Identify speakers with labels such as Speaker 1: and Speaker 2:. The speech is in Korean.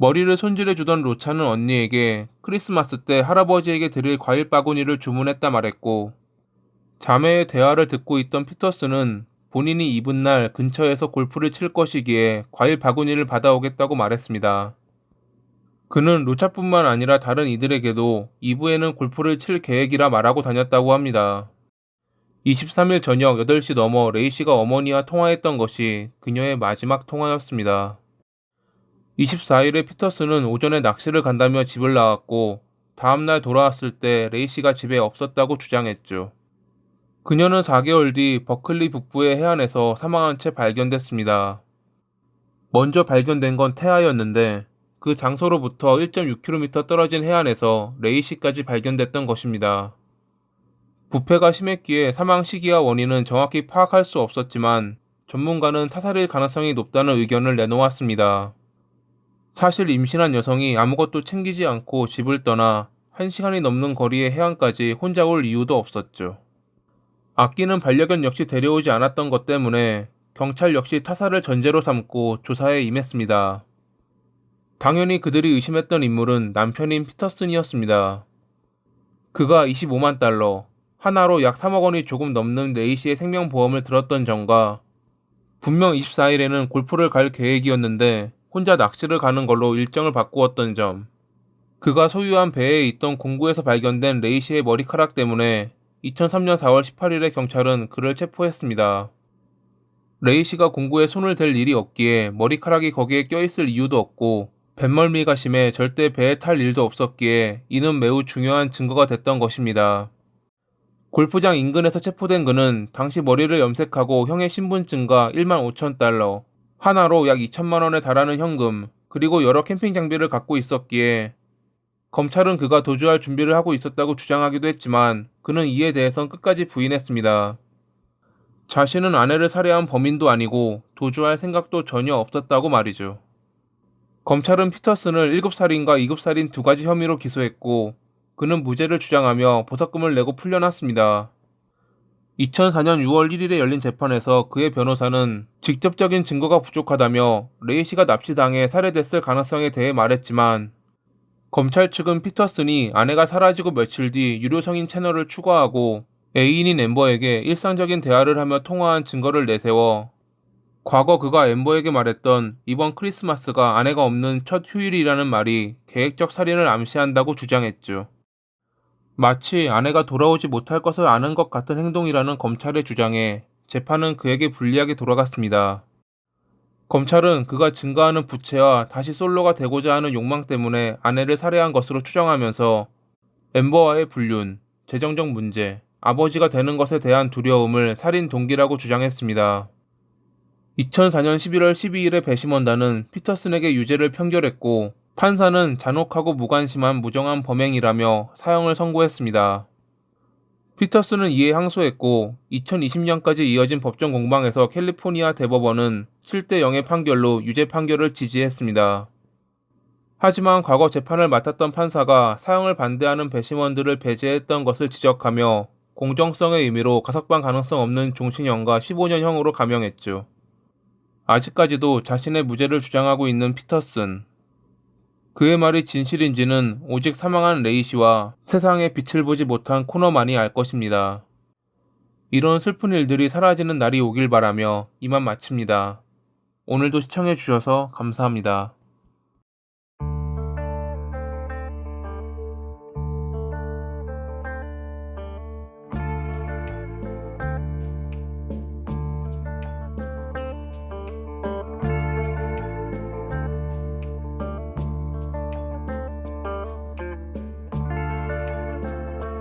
Speaker 1: 머리를 손질해주던 로차는 언니에게 크리스마스 때 할아버지에게 드릴 과일 바구니를 주문했다 말했고, 자매의 대화를 듣고 있던 피터스는 본인이 입은 날 근처에서 골프를 칠 것이기에 과일 바구니를 받아오겠다고 말했습니다. 그는 로차뿐만 아니라 다른 이들에게도 이브에는 골프를 칠 계획이라 말하고 다녔다고 합니다. 23일 저녁 8시 넘어 레이시가 어머니와 통화했던 것이 그녀의 마지막 통화였습니다. 24일에 피터스는 오전에 낚시를 간다며 집을 나갔고, 다음날 돌아왔을 때 레이시가 집에 없었다고 주장했죠. 그녀는 4개월 뒤 버클리 북부의 해안에서 사망한 채 발견됐습니다. 먼저 발견된 건 태아였는데, 그 장소로부터 1.6km 떨어진 해안에서 레이시까지 발견됐던 것입니다. 부패가 심했기에 사망 시기와 원인은 정확히 파악할 수 없었지만, 전문가는 타살일 가능성이 높다는 의견을 내놓았습니다. 사실 임신한 여성이 아무것도 챙기지 않고 집을 떠나 1시간이 넘는 거리의 해안까지 혼자 올 이유도 없었죠. 아끼는 반려견 역시 데려오지 않았던 것 때문에 경찰 역시 타살을 전제로 삼고 조사에 임했습니다. 당연히 그들이 의심했던 인물은 남편인 피터슨이었습니다. 그가 25만 달러, 하나로 약 3억 원이 조금 넘는 레이시의 생명보험을 들었던 점과, 분명 24일에는 골프를 갈 계획이었는데 혼자 낚시를 가는 걸로 일정을 바꾸었던 점, 그가 소유한 배에 있던 공구에서 발견된 레이시의 머리카락 때문에 2003년 4월 18일에 경찰은 그를 체포했습니다. 레이시가 공구에 손을 댈 일이 없기에 머리카락이 거기에 껴있을 이유도 없고, 뱃멀미가 심해 절대 배에 탈 일도 없었기에 이는 매우 중요한 증거가 됐던 것입니다. 골프장 인근에서 체포된 그는 당시 머리를 염색하고 형의 신분증과 1만 5천 달러, 하나로 약 2천만 원에 달하는 현금, 그리고 여러 캠핑 장비를 갖고 있었기에 검찰은 그가 도주할 준비를 하고 있었다고 주장하기도 했지만, 그는 이에 대해선 끝까지 부인했습니다. 자신은 아내를 살해한 범인도 아니고 도주할 생각도 전혀 없었다고 말이죠. 검찰은 피터슨을 1급살인과 2급살인 두 가지 혐의로 기소했고, 그는 무죄를 주장하며 보석금을 내고 풀려났습니다. 2004년 6월 1일에 열린 재판에서 그의 변호사는 직접적인 증거가 부족하다며 레이시가 납치당해 살해됐을 가능성에 대해 말했지만, 검찰 측은 피터슨이 아내가 사라지고 며칠 뒤 유료 성인 채널을 추가하고 애인인 앰버에게 일상적인 대화를 하며 통화한 증거를 내세워 과거 그가 앰버에게 말했던 이번 크리스마스가 아내가 없는 첫 휴일이라는 말이 계획적 살인을 암시한다고 주장했죠. 마치 아내가 돌아오지 못할 것을 아는 것 같은 행동이라는 검찰의 주장에 재판은 그에게 불리하게 돌아갔습니다. 검찰은 그가 증가하는 부채와 다시 솔로가 되고자 하는 욕망 때문에 아내를 살해한 것으로 추정하면서 앰버와의 불륜, 재정적 문제, 아버지가 되는 것에 대한 두려움을 살인 동기라고 주장했습니다. 2004년 11월 12일에 배심원단은 피터슨에게 유죄를 판결했고, 판사는 잔혹하고 무관심한 무정한 범행이라며 사형을 선고했습니다. 피터슨은 이에 항소했고, 2020년까지 이어진 법정 공방에서 캘리포니아 대법원은 7대 0의 판결로 유죄 판결을 지지했습니다. 하지만 과거 재판을 맡았던 판사가 사형을 반대하는 배심원들을 배제했던 것을 지적하며 공정성의 의미로 가석방 가능성 없는 종신형과 15년형으로 감형했죠. 아직까지도 자신의 무죄를 주장하고 있는 피터슨. 그의 말이 진실인지는 오직 사망한 레이시와 세상에 빛을 보지 못한 코너만이 알 것입니다. 이런 슬픈 일들이 사라지는 날이 오길 바라며 이만 마칩니다. 오늘도 시청해주셔서 감사합니다.